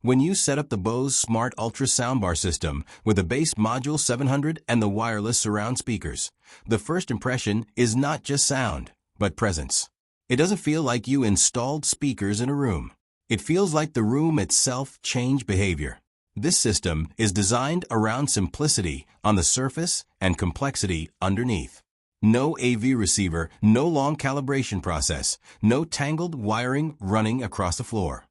When you set up the Bose Smart Ultra Soundbar system with the bass module 700 and the wireless surround speakers, the first impression is not just sound, but presence. It doesn't feel like you installed speakers in a room. It feels like the room itself changed behavior. This system is designed around simplicity on the surface and complexity underneath. No AV receiver, no long calibration process, no tangled wiring running across the floor.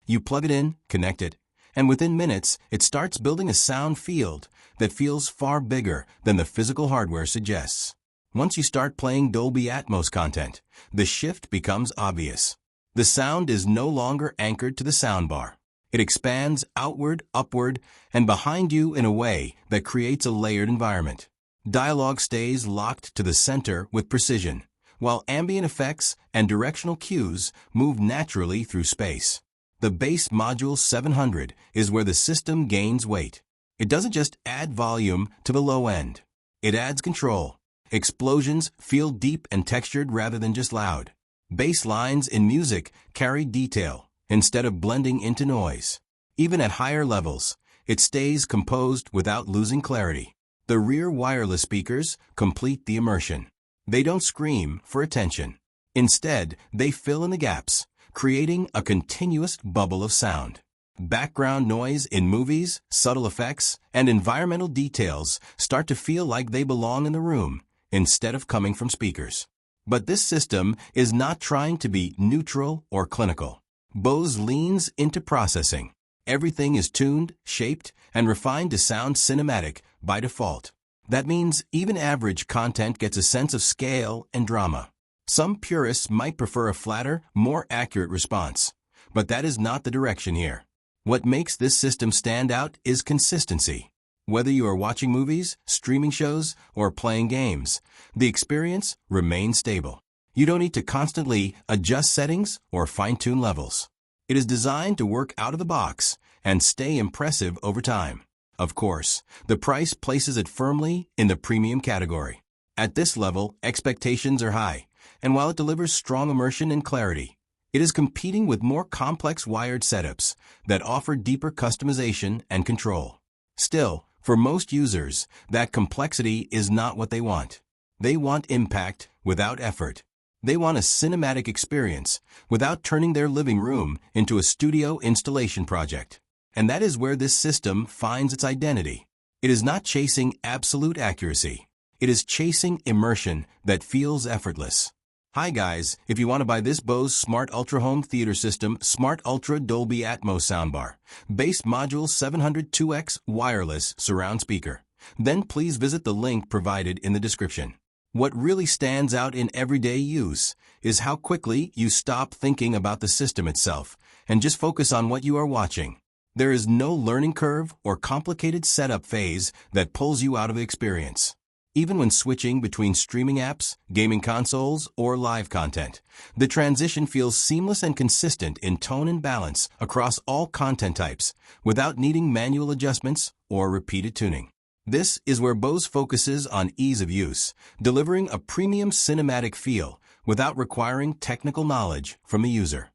You plug it in, connect it, and within minutes, it starts building a sound field that feels far bigger than the physical hardware suggests. Once you start playing Dolby Atmos content, the shift becomes obvious. The sound is no longer anchored to the soundbar. It expands outward, upward, and behind you in a way that creates a layered environment. Dialogue stays locked to the center with precision, while ambient effects and directional cues move naturally through space. The bass module 700 is where the system gains weight. It doesn't just add volume to the low end. It adds control. Explosions feel deep and textured rather than just loud. Bass lines in music carry detail instead of blending into noise. Even at higher levels, it stays composed without losing clarity. The rear wireless speakers complete the immersion. They don't scream for attention. Instead, they fill in the gaps, creating a continuous bubble of sound. Background noise in movies, subtle effects, and environmental details start to feel like they belong in the room instead of coming from speakers. But this system is not trying to be neutral or clinical. Bose leans into processing. Everything is tuned, shaped, and refined to sound cinematic by default. That means even average content gets a sense of scale and drama. Some purists might prefer a flatter, more accurate response, but that is not the direction here. What makes this system stand out is consistency. Whether you are watching movies, streaming shows, or playing games, the experience remains stable. You don't need to constantly adjust settings or fine-tune levels. It is designed to work out of the box and stay impressive over time. Of course, the price places it firmly in the premium category. At this level, expectations are high. And while it delivers strong immersion and clarity, it is competing with more complex wired setups that offer deeper customization and control. Still, for most users, that complexity is not what they want. They want impact without effort. They want a cinematic experience without turning their living room into a studio installation project. And that is where this system finds its identity. It is not chasing absolute accuracy. It is chasing immersion that feels effortless. Hi guys, if you want to buy this Bose Smart Ultra Home Theater System Smart Ultra Dolby Atmos Soundbar, Bass Module 702X Wireless Surround Speaker, then please visit the link provided in the description. What really stands out in everyday use is how quickly you stop thinking about the system itself and just focus on what you are watching. There is no learning curve or complicated setup phase that pulls you out of the experience. Even when switching between streaming apps, gaming consoles, or live content, the transition feels seamless and consistent in tone and balance across all content types without needing manual adjustments or repeated tuning. This is where Bose focuses on ease of use, delivering a premium cinematic feel without requiring technical knowledge from the user.